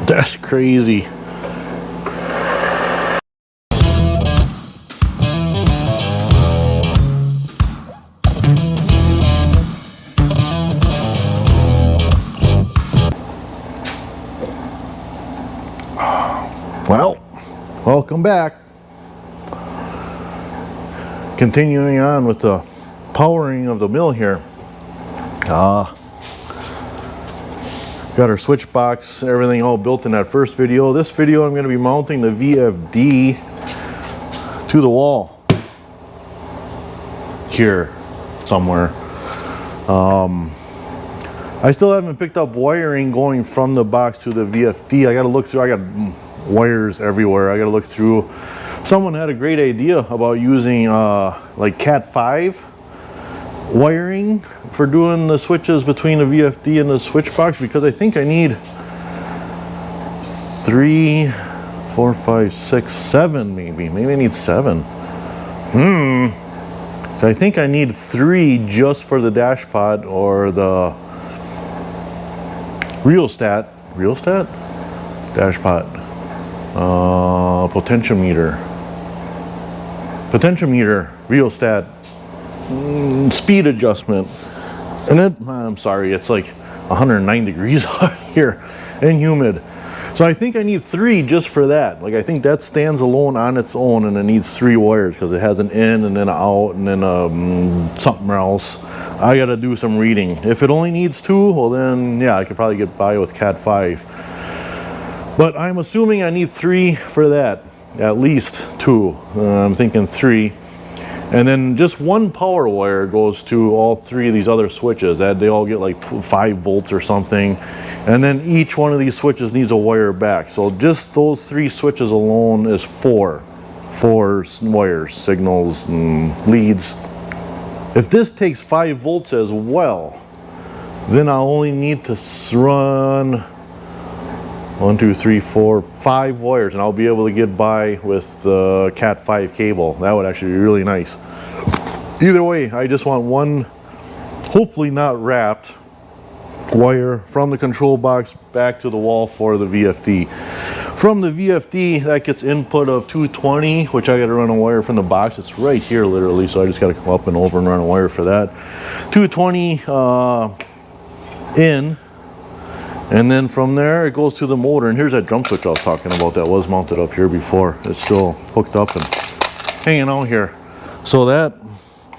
That's crazy. Well, welcome back. Continuing on with the powering of the mill here. Got our switch box, everything all built in that first video. This video I'm going to be mounting the VFD to the wall here somewhere. I still haven't picked up wiring going from the box to the VFD. I got to look through, I got wires everywhere. I got to look through. Someone had a great idea about using like Cat 5 wiring for doing the switches between the VFD and the switch box, because I think I need 3, 4, 5, 6, 7 maybe I need 7. So I think I need 3 just for the dash pod or the rheostat dash pod, potentiometer, rheostat, speed adjustment. And then I'm sorry, it's like 109 degrees out here and humid, so I think I need 3 just for that. Like, I think that stands alone on its own, and it needs 3 wires because it has an in and then an out and then something else. I gotta do some reading. If it only needs 2, well then yeah, I could probably get by with Cat 5, but I'm assuming I need 3 for that, at least 2. I'm thinking 3. And then just 1 power wire goes to all 3 of these other switches. That they all get like 5 volts or something. And then each one of these switches needs a wire back. So just those 3 switches alone is 4 wires, signals and leads. If this takes 5 volts as well, then I'll only need to run 1, 2, 3, 4, 5 wires, and I'll be able to get by with the Cat 5 cable. That would actually be really nice. Either way, I just want 1, hopefully not wrapped, wire from the control box back to the wall for the VFD. From the VFD, that gets input of 220, which I got to run a wire from the box. It's right here literally, so I just got to come up and over and run a wire for that. 220 in. And then from there it goes to the motor, and here's that drum switch I was talking about that was mounted up here before. It's still hooked up and hanging out here. So that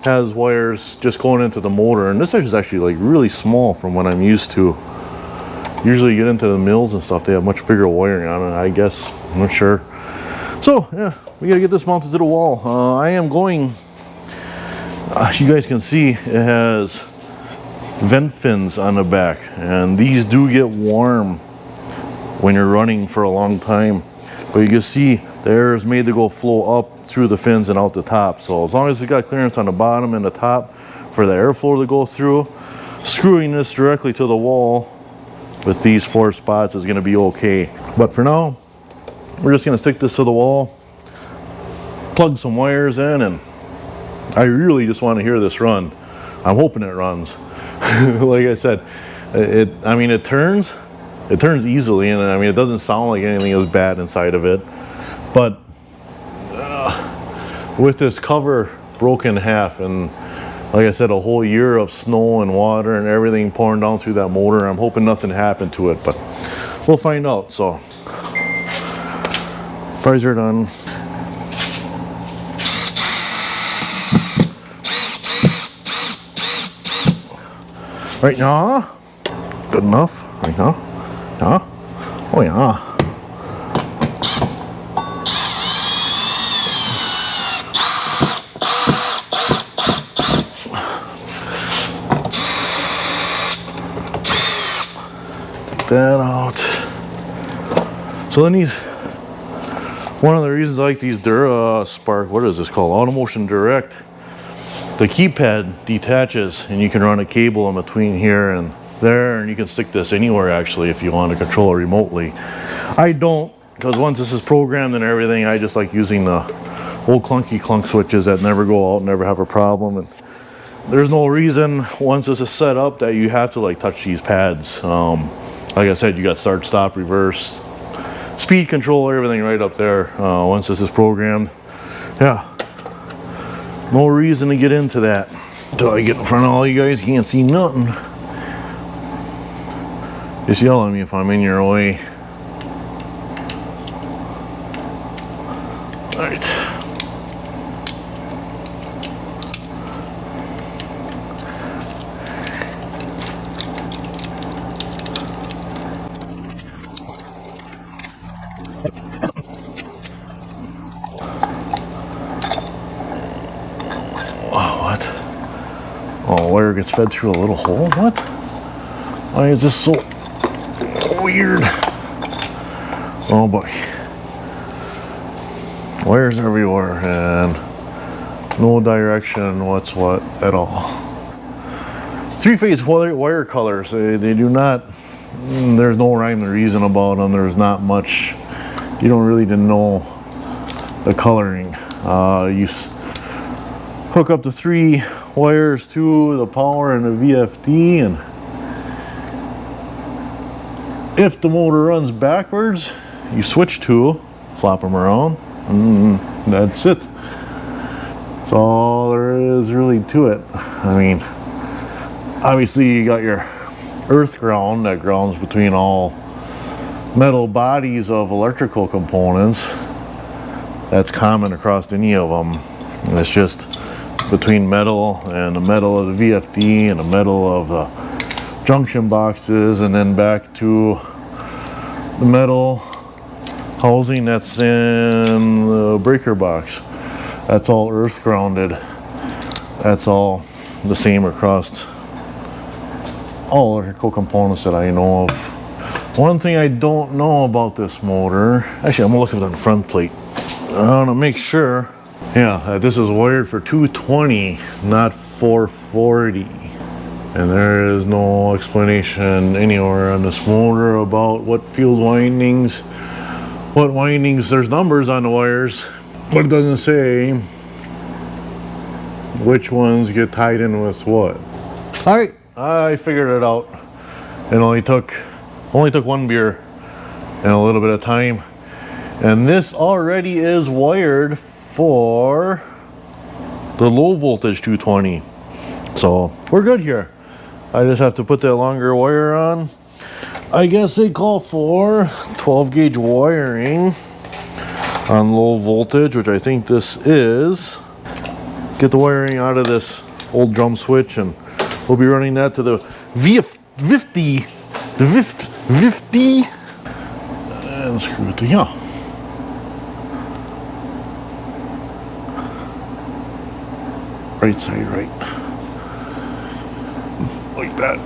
has wires just going into the motor, and this is actually like really small from what I'm used to. Usually you get into the mills and stuff, they have much bigger wiring on it, I guess. I'm not sure. So yeah, we gotta get this mounted to the wall. I am going, you guys can see it has vent fins on the back, and these do get warm when you're running for a long time, but you can see the air is made to go flow up through the fins and out the top. So as long as it's got clearance on the bottom and the top for the airflow to go through, screwing this directly to the wall with these 4 spots is going to be okay. But for now, we're just going to stick this to the wall, plug some wires in, and I really just want to hear this run. I'm hoping it runs. Like I said, I mean, it turns easily, and I mean, it doesn't sound like anything is bad inside of it. But with this cover broken in half, and like I said, a whole year of snow and water and everything pouring down through that motor, I'm hoping nothing happened to it, but we'll find out. So, fries are done. Right now, good enough. Right now, yeah. Oh yeah. Get that out. So then these, one of the reasons I like these Spark, what is this called? Automotion Direct. The keypad detaches, and you can run a cable in between here and there, and you can stick this anywhere actually if you want to control it remotely. I don't, because once this is programmed and everything, I just like using the old clunky clunk switches that never go out, never have a problem. And there's no reason once this is set up that you have to like touch these pads. Like I said, you got start, stop, reverse, speed control, everything right up there once this is programmed. Yeah, no reason to get into that. Until I get in front of all you guys, you can't see nothing. Just yell at me if I'm in your way. All right. Oh, what? Oh, wire gets fed through a little hole? What? Why is this so weird? Oh boy. Wires everywhere and no direction what's what at all. Three-phase wire colors, they do not, there's no rhyme or reason about them. There's not much, you don't really know the coloring. You hook up the 3 wires to the power and the VFD, and if the motor runs backwards, you switch to, flop them around, and that's it. That's all there is really to it. I mean, obviously you got your earth ground that grounds between all metal bodies of electrical components. That's common across any of them. And it's just between metal and the metal of the VFD and the metal of the junction boxes, and then back to the metal housing that's in the breaker box. That's all earth grounded. That's all the same across all electrical components that I know of. One thing I don't know about this motor, actually I'm gonna look at the front plate. I want to make sure, yeah, this is wired for 220, not 440. And there is no explanation anywhere on this motor about what field windings, what windings. There's numbers on the wires, but it doesn't say which ones get tied in with what. All right, I figured it out. It only took one beer and a little bit of time. And this already is wired for the low voltage 220. So we're good here. I just have to put that longer wire on. I guess they call for 12 gauge wiring on low voltage, which I think this is. Get the wiring out of this old drum switch, and we'll be running that to the VFD, and screw it to here. Right side, right. Like that.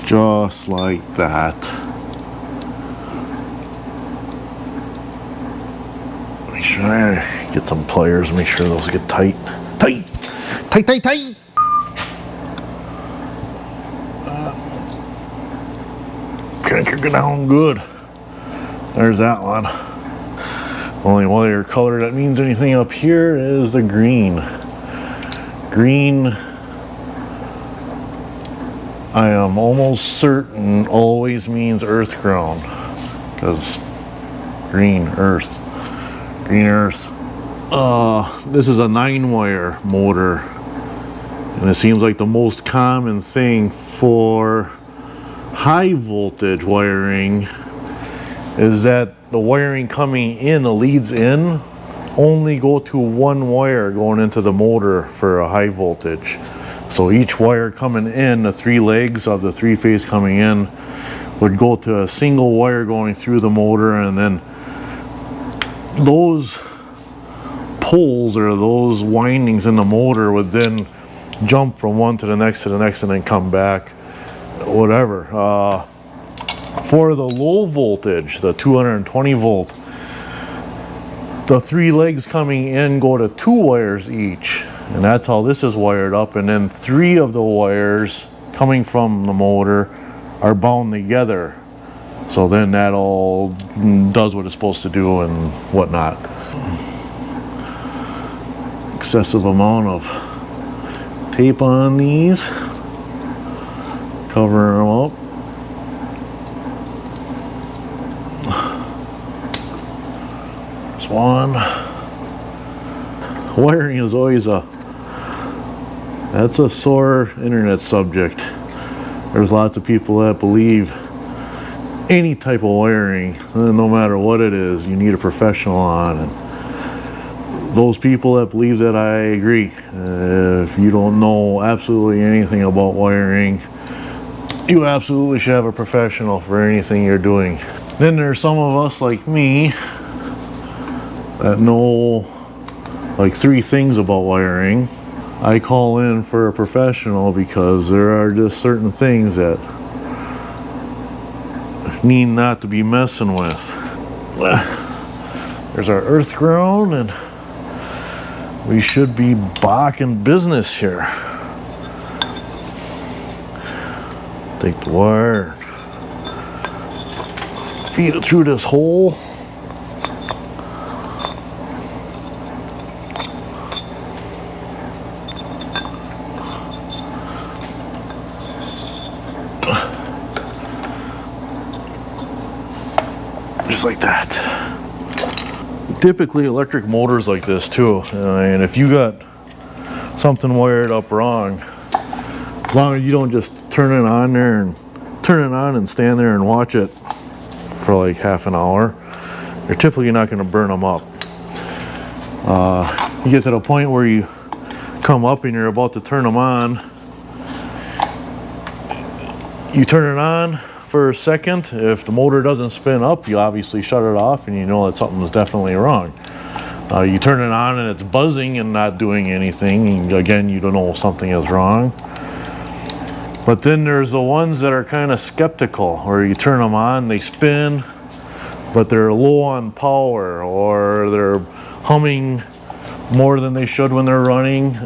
Just like that. Make sure I get some pliers, make sure those get tight. Tight! Tight, tight, tight! Crank her down good. There's that one. Only wire color that means anything up here is the green. Green, I am almost certain, always means earth ground, because green earth. This is a 9-wire motor, and it seems like the most common thing for high voltage wiring is that the wiring coming in, the leads in, only go to one wire going into the motor for a high voltage. So each wire coming in, the 3 legs of the 3-phase coming in, would go to a single wire going through the motor, and then those poles or those windings in the motor would then jump from one to the next and then come back, whatever. For the low voltage, the 220 volt, the 3 legs coming in go to 2 wires each, and that's how this is wired up. And then 3 of the wires coming from the motor are bound together, so then that all does what it's supposed to do and whatnot. excessive amount of tape on these, covering them up. There's one. Wiring is always that's a sore internet subject. There's lots of people that believe any type of wiring, no matter what it is, you need a professional on. And those people that believe that, I agree. If you don't know absolutely anything about wiring, you absolutely should have a professional for anything you're doing. Then there's some of us like me that know like 3 things about wiring. I call in for a professional because there are just certain things that need not to be messing with. There's our earth ground, and we should be back in business here. Take the wire, feed it through this hole. Just like that. Typically electric motors like this too, and if you got something wired up wrong, as long as you don't just turn it on and stand there and watch it for like half an hour, you're typically not going to burn them up. You get to the point where you come up and you're about to turn them on, you turn it on for a second. If the motor doesn't spin up, you obviously shut it off and you know that something's definitely wrong. You turn it on and it's buzzing and not doing anything, again, you don't know something is wrong. But then there's the ones that are kind of skeptical, where you turn them on, they spin, but they're low on power, or they're humming more than they should when they're running.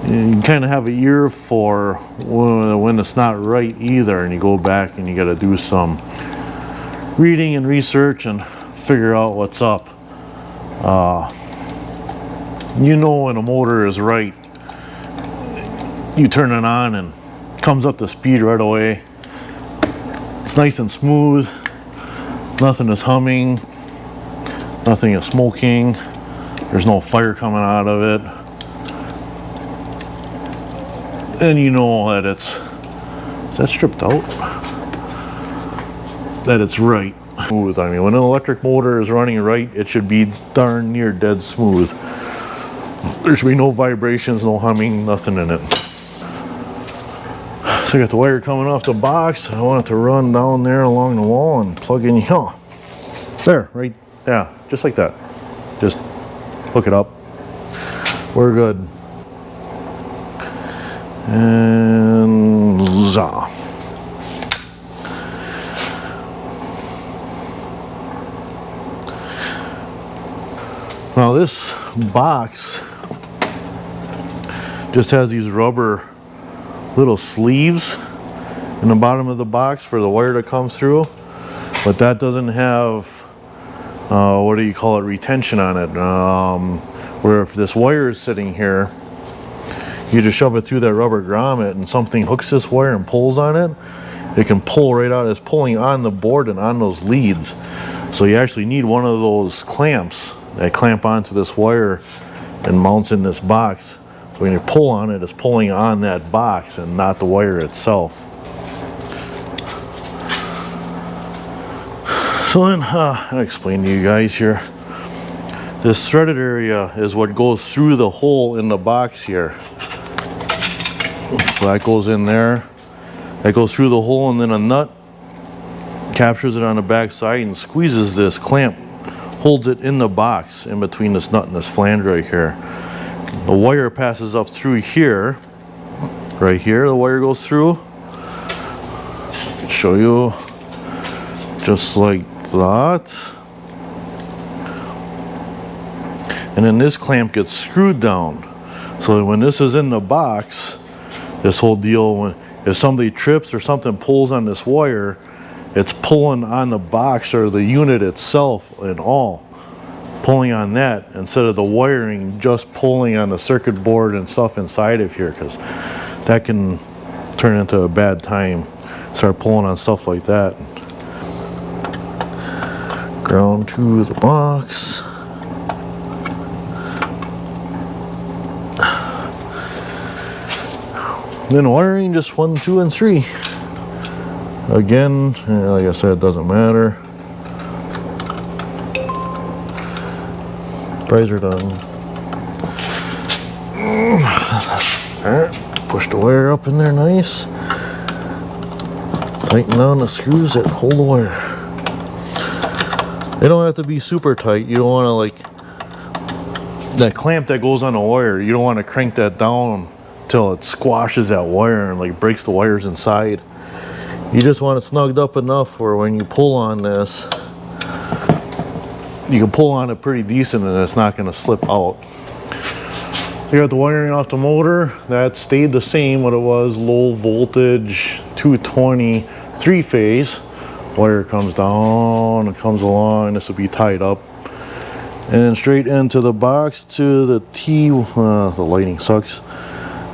You kind of have an ear for when it's not right either, and you go back and you got to do some reading and research and figure out what's up. You know when a motor is right. You turn it on and it comes up to speed right away. It's nice and smooth. Nothing is humming. Nothing is smoking. There's no fire coming out of it. And you know that it's, is that stripped out? That it's right. Smooth. I mean, when an electric motor is running right, it should be darn near dead smooth. There should be no vibrations, no humming, nothing in it. So I got the wire coming off the box. I want it to run down there along the wall and plug in here. There, right, yeah, just like that. Just hook it up. We're good. And za. Now this box just has these rubber little sleeves in the bottom of the box for the wire to come through, but that doesn't have what do you call it, retention on it, where if this wire is sitting here, you just shove it through that rubber grommet and something hooks this wire and pulls on it, it can pull right out. It's pulling on the board and on those leads, so you actually need one of those clamps that clamp onto this wire and mounts in this box. So when you pull on it, it's pulling on that box and not the wire itself. So then, I'll explain to you guys here. This threaded area is what goes through the hole in the box here. So that goes in there. That goes through the hole, and then a nut captures it on the back side and squeezes this clamp, holds it in the box in between this nut and this flange right here. The wire passes up through here, right here, the wire goes through. I'll show you, just like that. And then this clamp gets screwed down. So when this is in the box, this whole deal, if somebody trips or something pulls on this wire, it's pulling on the box or the unit itself and all, pulling on that instead of the wiring just pulling on the circuit board and stuff inside of here, because that can turn into a bad time. Start pulling on stuff like that. Ground to the box. Then wiring just 1, 2, and 3. Again, like I said, it doesn't matter. Pries are done. Alright, push the wire up in there nice. Tighten down the screws that hold the wire. They don't have to be super tight. You don't want to, like, that clamp that goes on the wire, you don't want to crank that down till it squashes that wire and like breaks the wires inside. You just want it snugged up enough where when you pull on this, you can pull on it pretty decent and it's not going to slip out. You got the wiring off the motor. That stayed the same what it was, low voltage 220 3-phase. Wire comes down and comes along. This will be tied up and straight into the box to the the lighting sucks,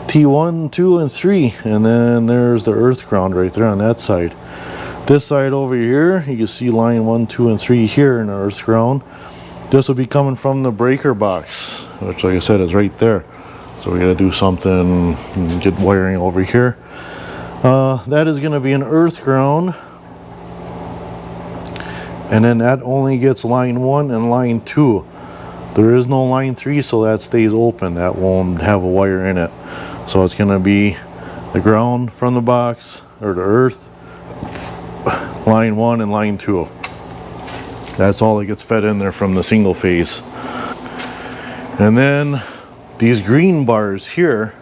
T1, 2, and 3, and then there's the earth ground right there on that side. This side over here, you can see line 1, 2, and 3 here in the earth ground. This will be coming from the breaker box, which, like I said, is right there. So we got to do something and get wiring over here. That is going to be an earth ground, and then that only gets line 1 and line 2. There is no line 3, so that stays open. That won't have a wire in it. So it's going to be the ground from the box, or the earth, line 1 and line 2. That's all that gets fed in there from the single phase. And then these green bars here,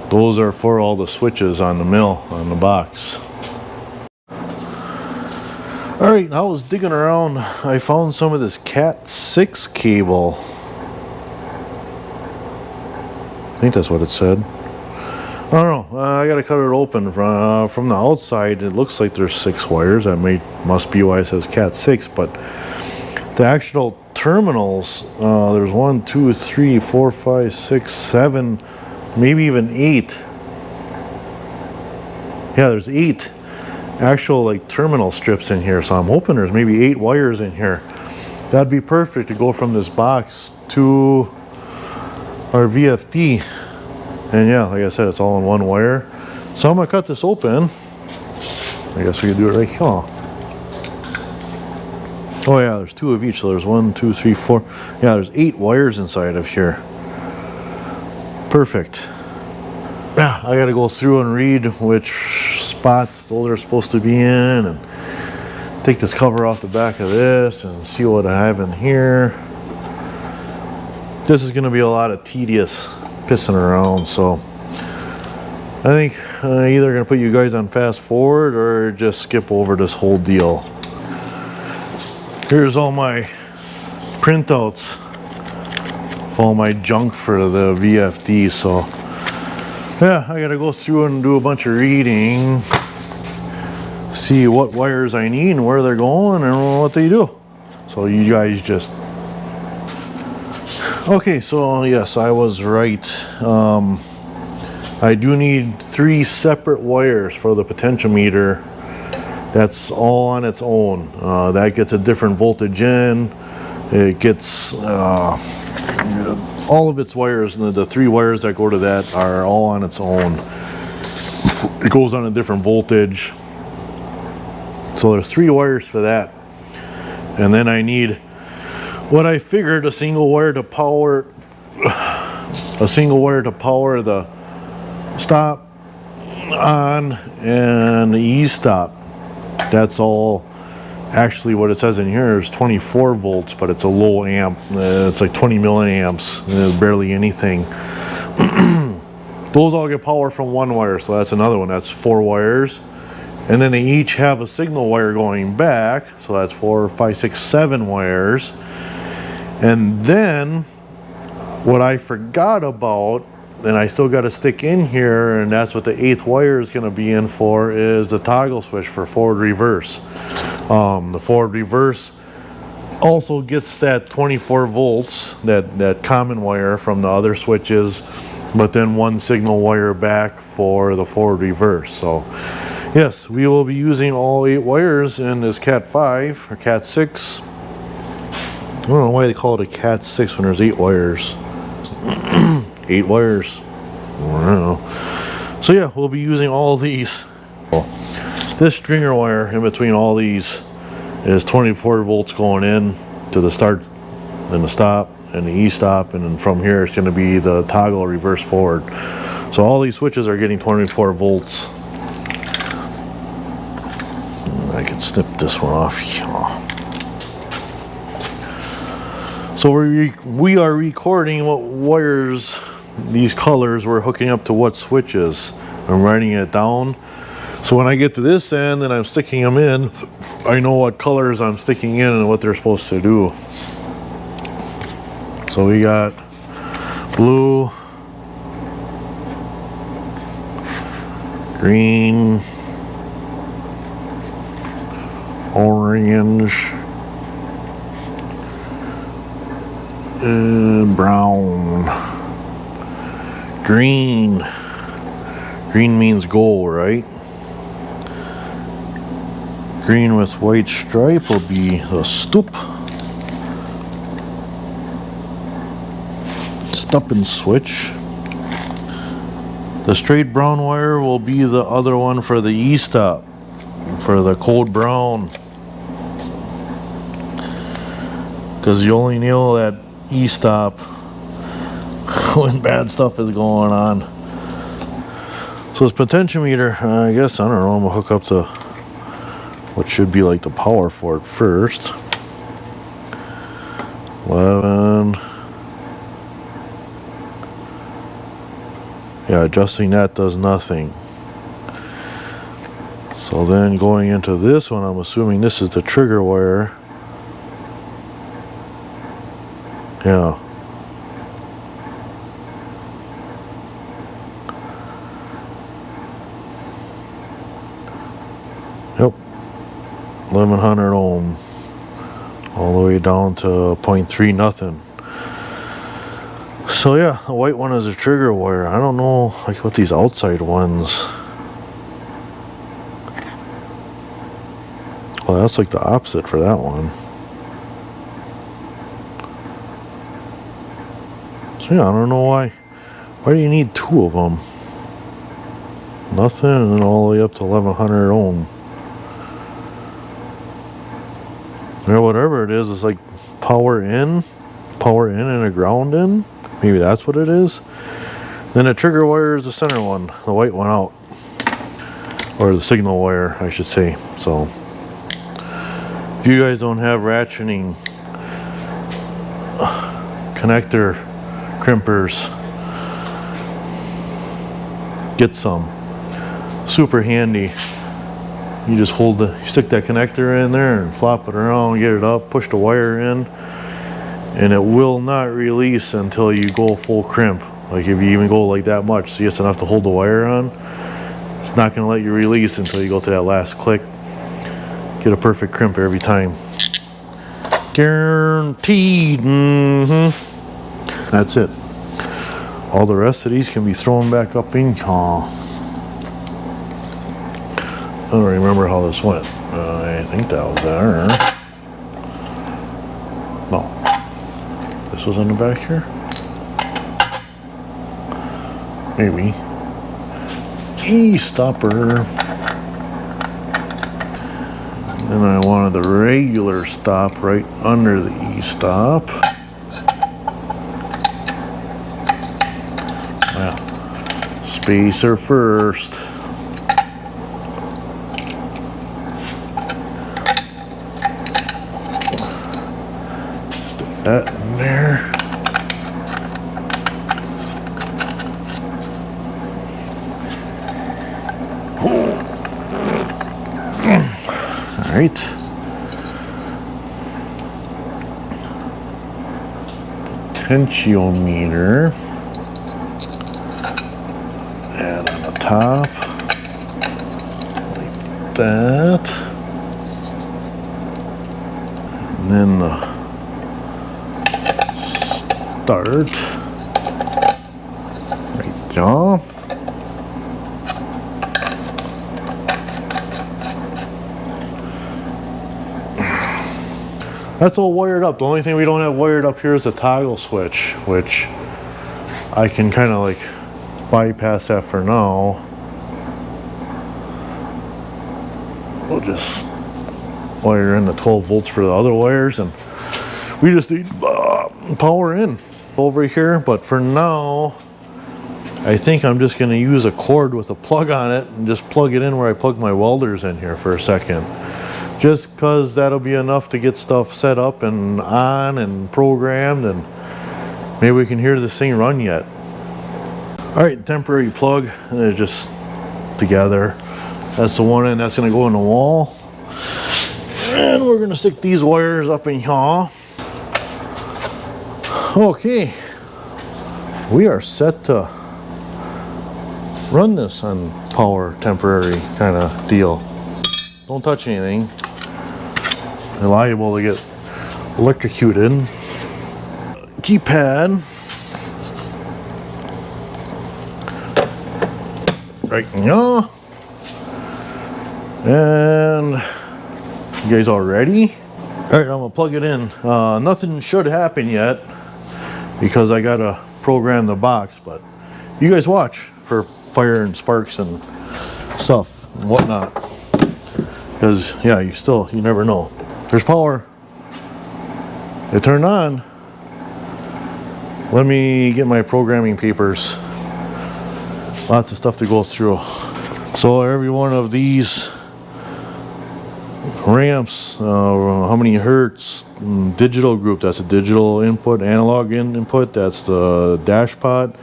those are for all the switches on the mill, on the box. Alright, I was digging around. I found some of this Cat 6 cable. I think that's what it said. I don't know. I gotta cut it open from the outside. It looks like there's 6 wires. That must be why it says Cat 6. But the actual terminals, there's 1, 2, 3, 4, 5, 6, 7, maybe even 8. Yeah, there's 8 actual like terminal strips in here. So I'm hoping there's maybe 8 wires in here. That'd be perfect to go from this box to our VFD. And yeah, like I said, it's all in one wire. So I'm gonna cut this open. I guess we can do it right here. Oh yeah, there's 2 of each. So there's 1, 2, 3, 4. Yeah, there's 8 wires inside of here. Perfect. Yeah, I gotta go through and read which spots those are supposed to be in, and take this cover off the back of this and see what I have in here. This is going to be a lot of tedious pissing around, so I think I'm either going to put you guys on fast forward or just skip over this whole deal. Here's all my printouts of all my junk for the VFD, so yeah, I got to go through and do a bunch of reading, see what wires I need and where they're going and what they do. So you guys just... Okay, so yes, I was right. I do need 3 separate wires for the potentiometer. That's all on its own. That gets a different voltage in. It gets all of its wires, the 3 wires that go to that are all on its own. It goes on a different voltage. So there's 3 wires for that. And then I need what I figured a single wire to power the stop on and the e-stop. That's all. Actually, what it says in here is 24 volts, but it's a low amp. It's like 20 milliamps, barely anything. Those all get power from 1 wire, so that's another one. That's 4 wires. And then they each have a signal wire going back, so that's 4, 5, 6, 7 wires. And then what I forgot about, and I still got to stick in here, and that's what the 8th wire is going to be in for, is the toggle switch for forward reverse. The forward reverse also gets that 24 volts, that common wire from the other switches, but then one signal wire back for the forward reverse. So yes, we will be using all 8 wires in this Cat 5 or Cat 6. I don't know why they call it a Cat 6 when there's 8 wires. 8 wires. I don't know. So yeah, we'll be using all these. This stringer wire in between all these is 24 volts going in to the start and the stop and the E-stop, and then from here it's going to be the toggle reverse forward. So all these switches are getting 24 volts. I can snip this one off. So we are recording what wires, these colors, we're hooking up to what switches. I'm writing it down. So when I get to this end and I'm sticking them in, I know what colors I'm sticking in and what they're supposed to do. So we got blue, green, orange, and brown. Green. Green means go, right? Green with white stripe will be the stop and switch. The straight brown wire will be the other one for the E-stop, for the code brown, because you only nail that E-stop when bad stuff is going on. So this potentiometer, I guess, I don't know, I'm gonna hook up to what should be like the power for it first. 11. Yeah, adjusting that does nothing. So then going into this one, I'm assuming this is the trigger wire. Yeah. Yep. 1100 ohm. All the way down to 0.3 nothing. So yeah, the white one is a trigger wire. I don't know like what these outside ones. Well, that's like the opposite for that one. So yeah, I don't know why. Why do you need 2 of them? Nothing, and then all the way up to 1100 ohm. Or whatever it is, it's like power in and a ground in. Maybe that's what it is. Then the trigger wire is the center one, the white one out. Or the signal wire, I should say. So, if you guys don't have ratcheting connector crimpers, get some. Super handy. You just you stick that connector in there and flop it around, get it up, push the wire in, and it will not release until you go full crimp. Like if you even go like that much, so just enough to hold the wire on, it's not going to let you release until you go to that last click. Get a perfect crimp every time. Guaranteed. That's it. All the rest of these can be thrown back up in. I don't remember how this went. I think that was there. No. This was in the back here? Maybe. E-stopper. Then I wanted the regular stop right under the E-stop. Yeah. Spacer first. That in there. All right. Potentiometer. Add on the top. Like that. And then the start. Right there. That's all wired up. The only thing we don't have wired up here is the toggle switch, which I can kind of like bypass that for now. We'll just wire in the 12 volts for the other wires, and we just need power in over here. But for now, I think I'm just going to use a cord with a plug on it and just plug it in where I plug my welders in here for a second. Just because that'll be enough to get stuff set up and on and programmed, and maybe we can hear this thing run yet. All right, temporary plug, they're just together. That's the one end that's going to go in the wall. And we're going to stick these wires up in here. Okay, we are set to run this on power temporary kind of deal. Don't touch anything. They're liable to get electrocuted. Keypad. Right now. And you guys all ready? All right, I'm gonna plug it in. Nothing should happen yet because I gotta program the box, but you guys watch for fire and sparks and stuff and whatnot. Because yeah, you never know. There's power. It turned on. Let me get my programming papers. Lots of stuff to go through. So every one of these ramps, how many hertz, digital group, that's a digital input, analog input, that's the dash pot,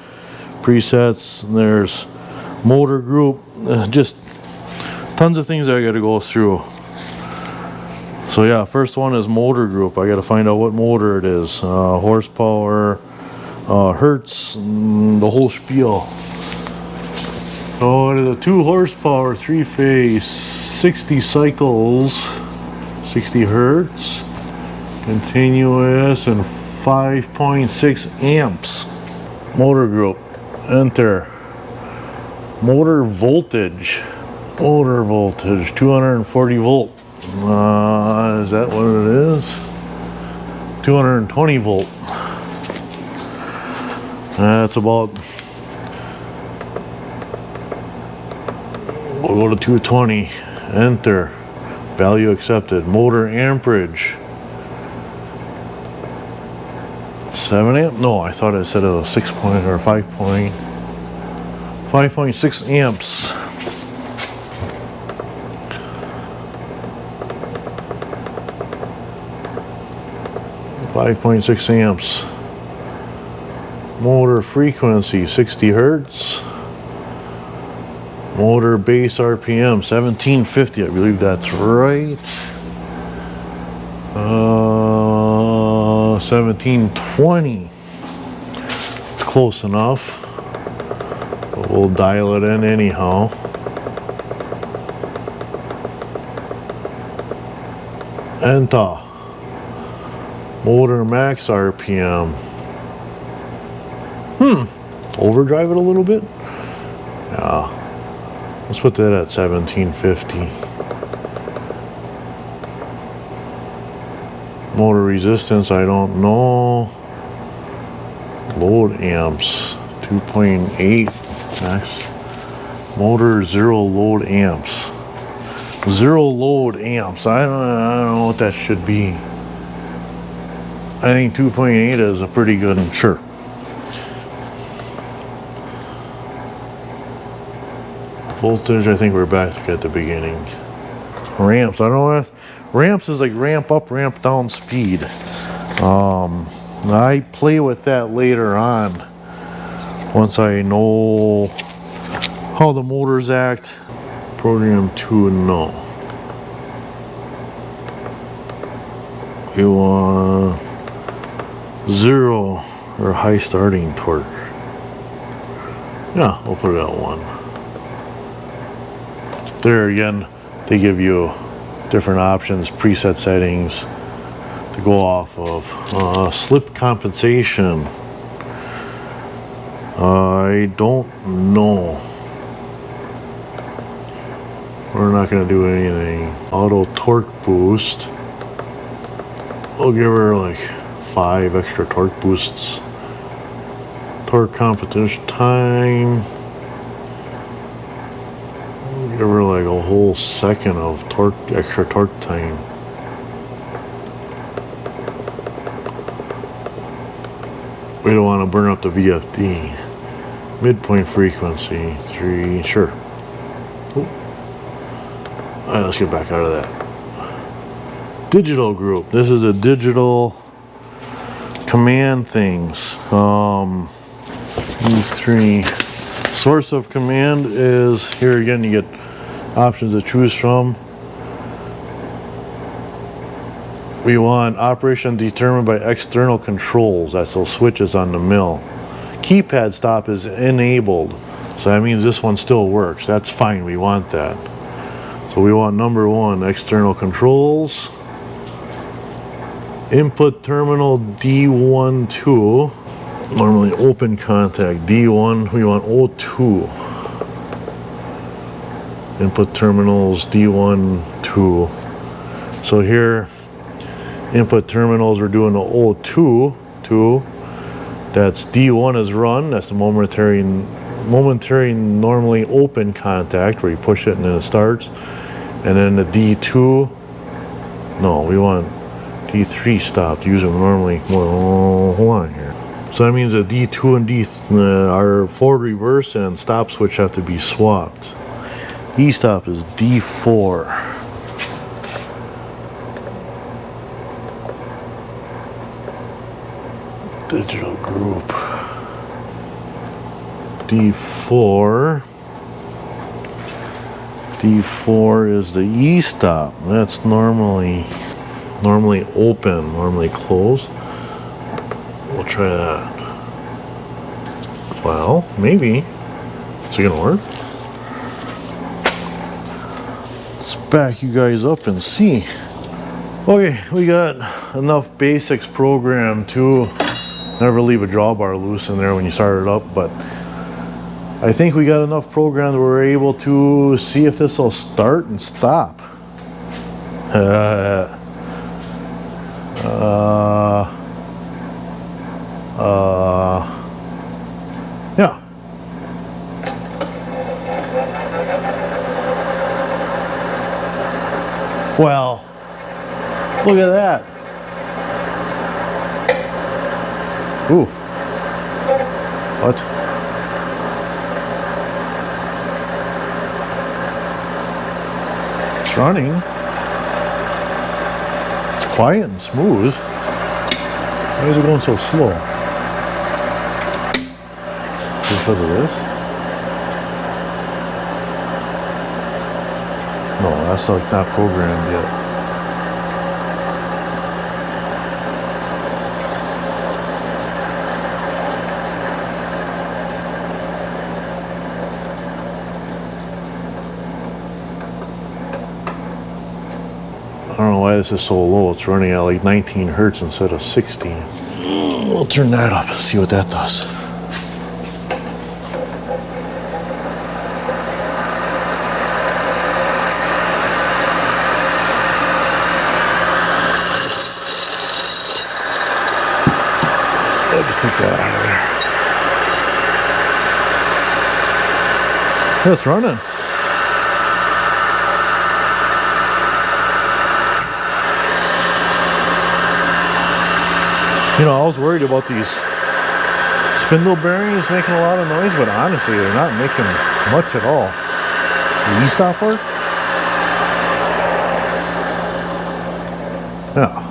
presets, and there's motor group, just tons of things I got to go through. So yeah, first one is motor group. I got to find out what motor it is, horsepower, hertz, the whole spiel. So it is a 2 horsepower, 3-phase, 60 cycles, 60 hertz, continuous, and 5.6 amps. Motor group, enter. Motor voltage, 240 volt. Is that what it is? 220 volt. That's about, we'll go to 220, enter, value accepted. Motor amperage, 7 amp, no, I thought it said it was 5.6 amps. .6 amps. Motor frequency 60 hertz. Motor base RPM 1750, I believe that's right. 1720. It's close enough, but we'll dial it in anyhow. Enter. Motor max RPM. Overdrive it a little bit. Yeah. Let's put that at 1750. Motor resistance, I don't know. Load amps, 2.8 max. Motor zero load amps. Zero load amps. I don't know what that should be. I think 2.8 is a pretty good, sure. Voltage, I think we're back at the beginning. Ramps, I don't know. Ramps is like ramp up, ramp down speed. I play with that later on once I know how the motors act. Program 2, no. We want 0 or high starting torque. Yeah, we'll put it at 1. There again, they give you different options, preset settings to go off of. Slip compensation. I don't know. We're not going to do anything. Auto torque boost. We'll give her like 5 extra torque boosts. Torque competition time. We'll give her like a whole second of extra torque time. We don't want to burn up the VFD. Midpoint frequency 3. Sure. Alright, let's get back out of that. Digital group. This is a digital command things. These 3. Source of command is here again. You get options to choose from. We want operation determined by external controls. That's those switches on the mill. Keypad stop is enabled, so that means this one still works. That's fine. We want that. So we want number 1, external controls. Input terminal D12. Normally open contact. D1, we want O2. Input terminals D1, 2. So here, input terminals, we're doing the O2, 2. That's D1 is run. That's the momentary normally open contact where you push it and then it starts. And then the D2, no, we want D3 stopped. Using normally, well, hold on here. So that means that D2 and D our forward reverse and stop switch have to be swapped. E-stop is D4. Digital group. D4. D4 is the E-stop. That's normally open, normally closed. We'll try that. Well, maybe. Is it gonna work? Let's back you guys up and see. Okay, we got enough basics programmed to never leave a drawbar loose in there when you start it up, but I think we got enough programmed that we're able to see if this will start and stop. Yeah. Well, look at that. Ooh. What? It's running. It's quiet and smooth. Why is it going so slow? Because of this? No, that's like not programmed yet. I don't know why this is so low. It's running at like 19 hertz instead of 16. We'll turn that up and see what that does. I'll just take that out of there. It's running. You know, I was worried about these spindle bearings making a lot of noise, but honestly, they're not making much at all. The E-stop work? Yeah.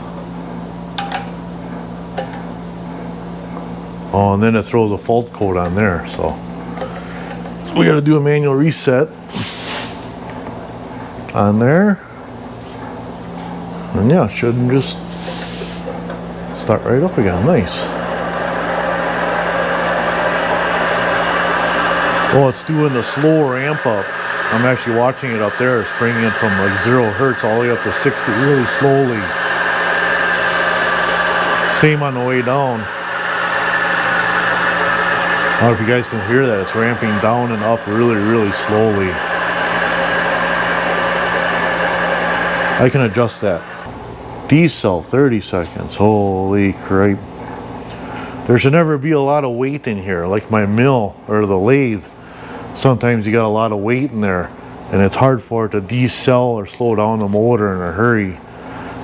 Oh, and then it throws a fault code on there, so we got to do a manual reset on there. And yeah, it shouldn't just start right up again. Nice. Oh, it's doing the slow ramp up. I'm actually watching it up there. It's bringing it from like 0 hertz all the way up to 60 really slowly. Same on the way down. I don't know if you guys can hear that. It's ramping down and up really, really slowly. I can adjust that. Decel, 30 seconds. Holy crap. There should never be a lot of weight in here. Like my mill or the lathe, sometimes you got a lot of weight in there and it's hard for it to decel or slow down the motor in a hurry.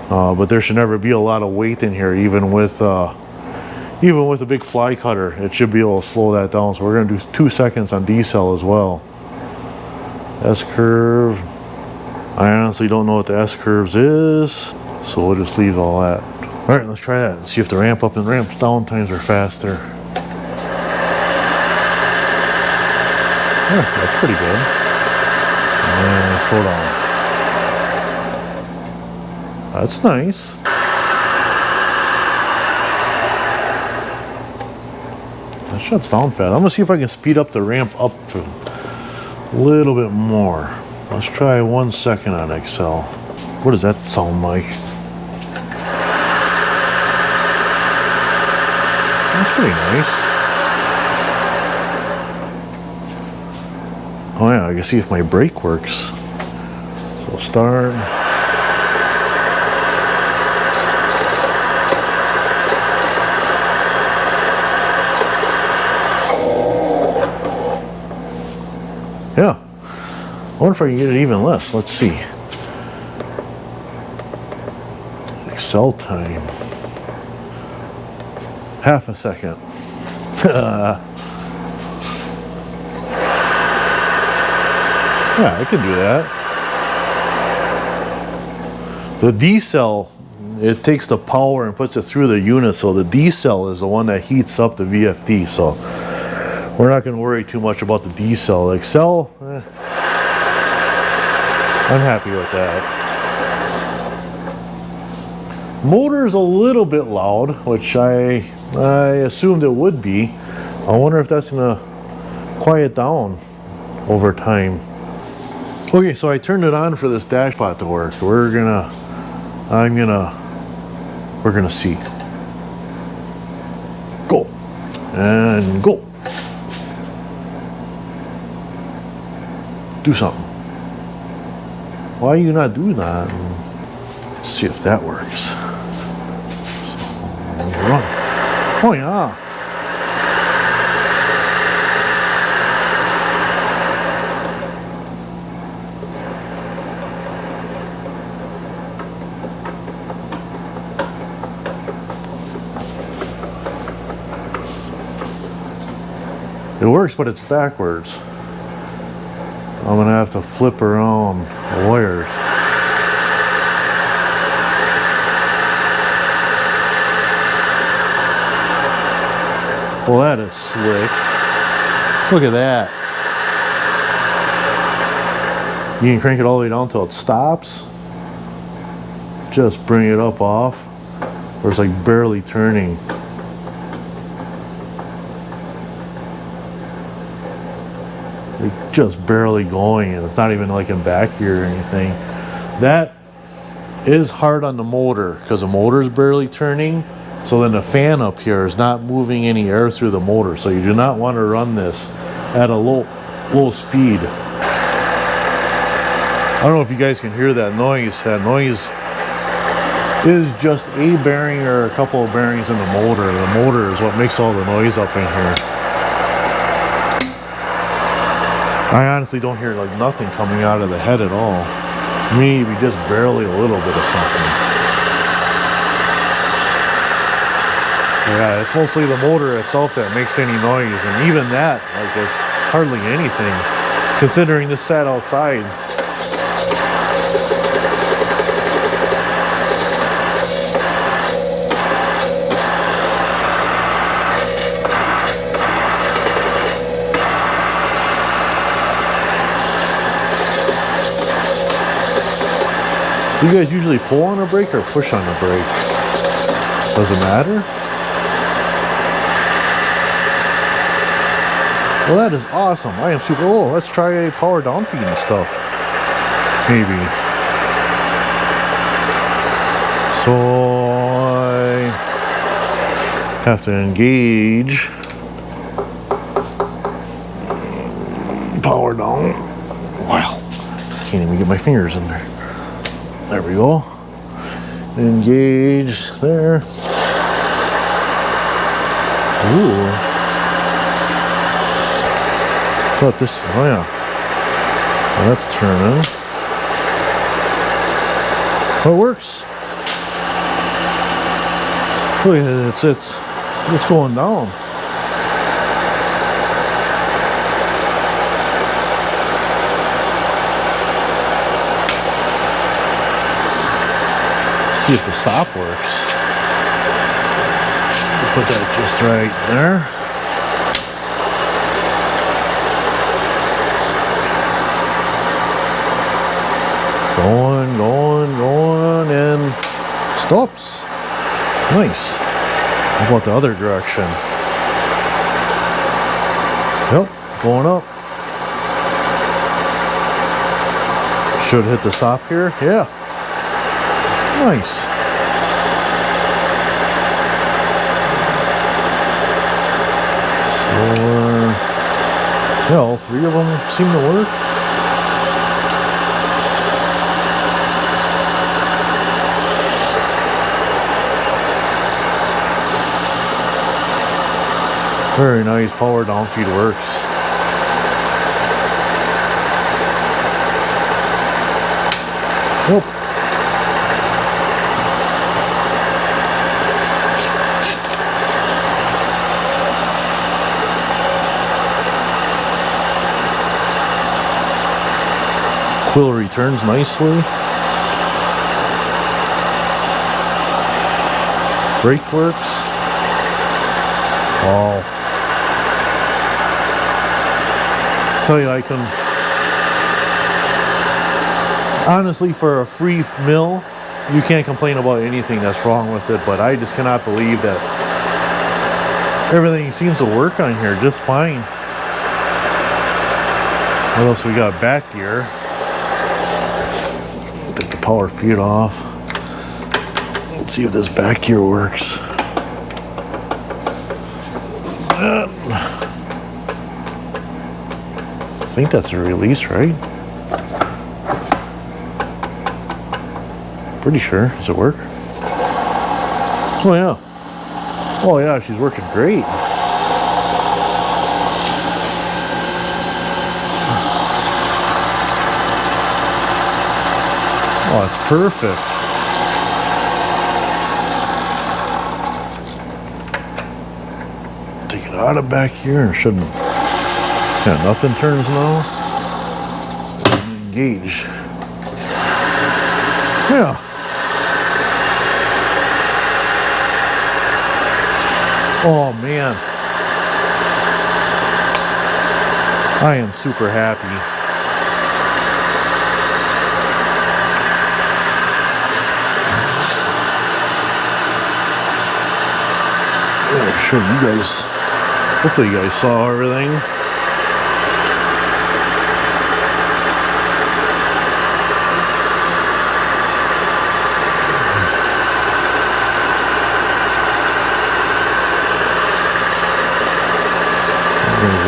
But there should never be a lot of weight in here, even with a big fly cutter. It should be able to slow that down. So we're going to do 2 seconds on decel as well. S-curve. I honestly don't know what the S-curves is, so we'll just leave all that. All right, let's try that and see if the ramp up and ramp down times are faster. Yeah, that's pretty good. And slow down. That's nice. That shuts down fast. I'm gonna see if I can speed up the ramp up a little bit more. Let's try 1 second on Excel. What does that sound like? That's pretty nice. Oh yeah, I can see if my brake works. So start. Yeah. I wonder if I can get it even less. Let's see. Excel time. Half a second. Yeah, I can do that. The decel, it takes the power and puts it through the unit, so the decel is the one that heats up the VFD, so we're not going to worry too much about the decel. The Excel, I'm happy with that. Motor is a little bit loud, which I assumed it would be. I wonder if that's going to quiet down over time. Okay, so I turned it on for this dashpot to work. We're gonna see. Go. And go. Do something. Why are you not doing that? Let's see if that works. So, run. Oh yeah. It works, but it's backwards. I'm gonna have to flip around the wires. Well, that is slick. Look at that. You can crank it all the way down until it stops. Just bring it up off, where it's like barely turning. Just barely going, and it's not even like in back here or anything. That is hard on the motor because the motor is barely turning, so then the fan up here is not moving any air through the motor, so you do not want to run this at a low speed. I don't know if you guys can hear that noise. That noise is just a bearing or a couple of bearings in the motor. The motor is what makes all the noise up in here. I honestly don't hear like nothing coming out of the head at all. Maybe just barely a little bit of something. Yeah, it's mostly the motor itself that makes any noise, and even that, like, it's hardly anything, considering this sat outside. You guys usually pull on a brake or push on the brake? Does it matter? Well, that is awesome. I am super. Oh, let's try a power down feeding stuff. Maybe. So I have to engage Power down. Wow. Can't even get my fingers in there. There we go. Engage there. Ooh. Thought this, oh yeah. Well, that's turning. Well, it works. Look at it, it's going down. See if the stop works. We'll put that just right there. Going, and stops. Nice. How about the other direction? Yep, going up. Should hit the stop here. Yeah. Nice. Slower. Yeah, all three of them seem to work. Very nice. Power down feed works. Nope. Quill returns nicely. Brake works. Oh. Tell you, I can honestly, for a free mill, you can't complain about anything that's wrong with it, but I just cannot believe that everything seems to work on here just fine. What else we got? Back gear. Take the power feed off. Let's see if this back gear works. I think that's a release, right? Pretty sure. Does it work? Oh yeah. Oh yeah, she's working great. Oh, it's perfect. Take it out of back here and shouldn't. Yeah, nothing turns now. Engage. Yeah. Oh man. I am super happy. I'm sure you guys, hopefully you guys saw everything.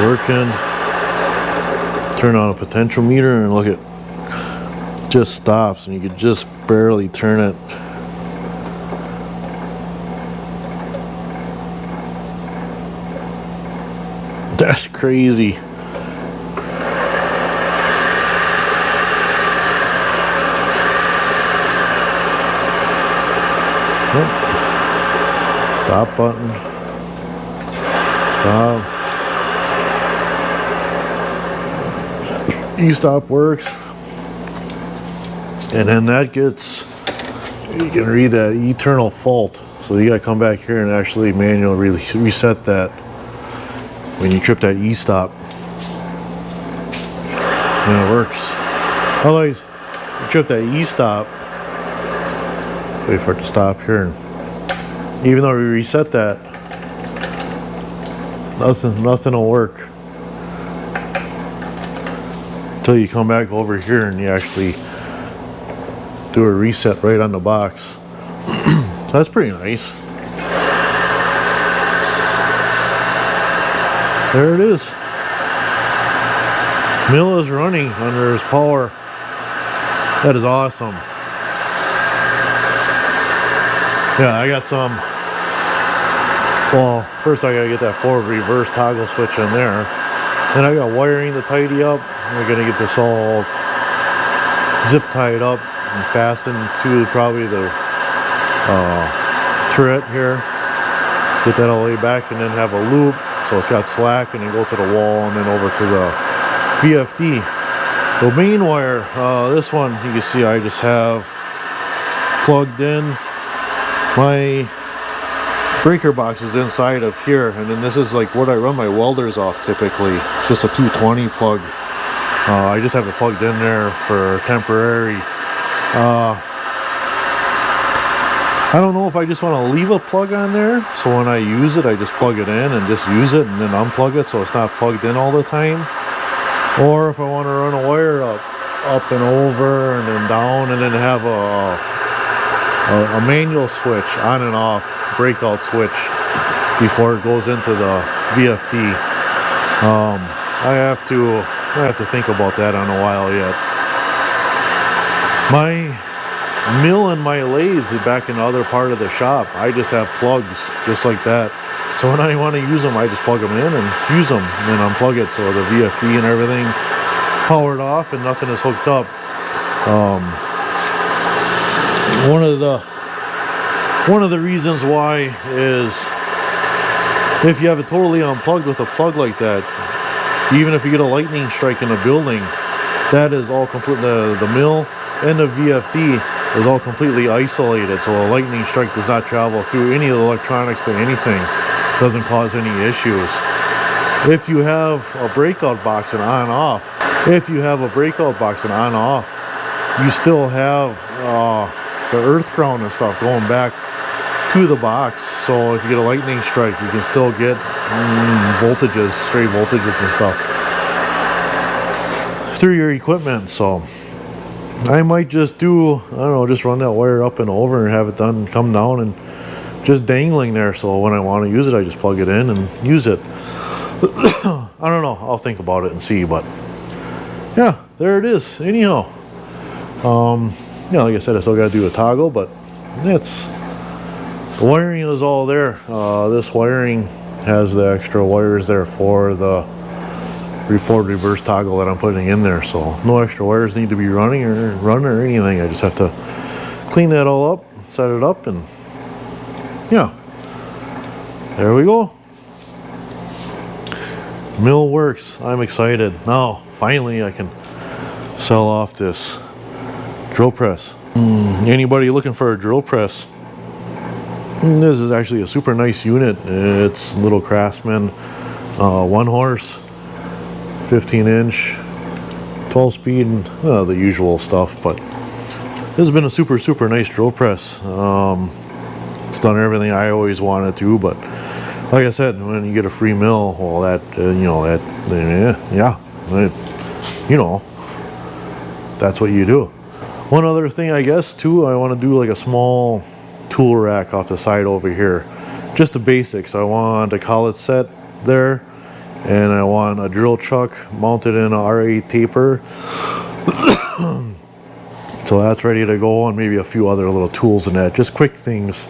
Working. Turn on a potential meter and look, it just stops and you could just barely turn it. That's crazy. Oh. Stop button. Stop. E-stop works, and then that gets, you can read that eternal fault, so you got to come back here and actually manually reset that when you trip that e-stop, and it works. Otherwise you trip that e-stop, wait for it to stop here, and even though we reset that, nothing will work until you come back over here and you actually do a reset right on the box. So that's pretty nice. There it is. Mill is running under his power. That is awesome. Yeah, I got some. Well, first I gotta get that forward reverse toggle switch in there. Then I got wiring to tidy up. We're gonna get this all zip tied up and fastened to probably the turret here. Get that all the way back and then have a loop so it's got slack, and then go to the wall and then over to the VFD. The main wire, this one you can see I just have plugged in. My breaker box is inside of here, and then this is like what I run my welders off typically. It's just a 220 plug. I just have it plugged in there for temporary. I don't know if I just want to leave a plug on there, so when I use it I just plug it in and just use it and then unplug it so it's not plugged in all the time, or if I want to run a wire up and over and then down, and then have a manual switch on and off, breakout switch before it goes into the VFD. I have to think about that on a while yet. My mill and my lathes back in the other part of the shop, I just have plugs just like that. So when I want to use them, I just plug them in and use them and then unplug it, so the VFD and everything powered off and nothing is hooked up. One of the reasons why is if you have it totally unplugged with a plug like that, even if you get a lightning strike in a building, that is all complete. The mill and the VFD is all completely isolated, so a lightning strike does not travel through any of the electronics to anything. Doesn't cause any issues. If you have a breakout box and on-off, you still have the earth ground and stuff going back to the box. So if you get a lightning strike, you can still get voltages, straight voltages and stuff through your equipment. So I might just do, I don't know, just run that wire up and over and have it done, come down and just dangling there, so when I want to use it I just plug it in and use it. I don't know, I'll think about it and see, but yeah, there it is. Anyhow, yeah, like I said, I still got to do a toggle, but it's, the wiring is all there. This wiring has the extra wires there for the forward reverse toggle that I'm putting in there, so no extra wires need to be running or anything. I just have to clean that all up, set it up, and yeah, there we go. Mill works. I'm excited. Now, finally, I can sell off this drill press. Anybody looking for a drill press? This is actually a super nice unit. It's little Craftsman, 1 horse, 15-inch, 12-speed, and the usual stuff. But this has been a super nice drill press. It's done everything I always wanted to, but like I said, when you get a free mill, well, that that's what you do. One other thing, I guess, too, I want to do like a small tool rack off the side over here. Just the basics. I want a collet set there, and I want a drill chuck mounted in a R8 taper. So that's ready to go, and maybe a few other little tools in that. Just quick things.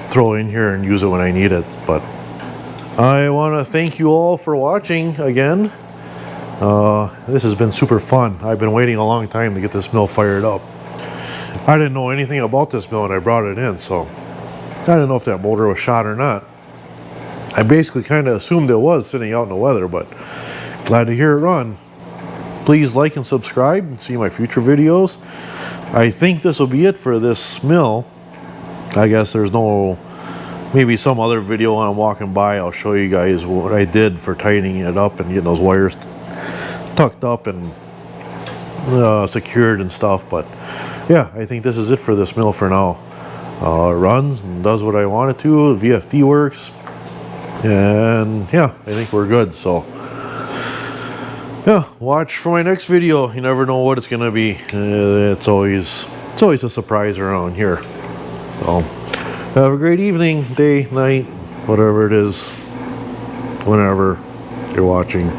Throw in here and use it when I need it. But I want to thank you all for watching again. This has been super fun. I've been waiting a long time to get this mill fired up. I didn't know anything about this mill when I brought it in, so I didn't know if that motor was shot or not. I basically kind of assumed it was sitting out in the weather, but glad to hear it run. Please like and subscribe and see my future videos. I think this will be it for this mill. I guess there's no, maybe some other video when I'm walking by, I'll show you guys what I did for tightening it up and getting those wires tucked up and secured and stuff. But yeah, I think this is it for this mill for now. It runs and does what I want it to. The VFD works, and yeah, I think we're good. So yeah, watch for my next video. You never know what it's gonna be. It's always a surprise around here. So have a great evening, day, night, whatever it is, whenever you're watching.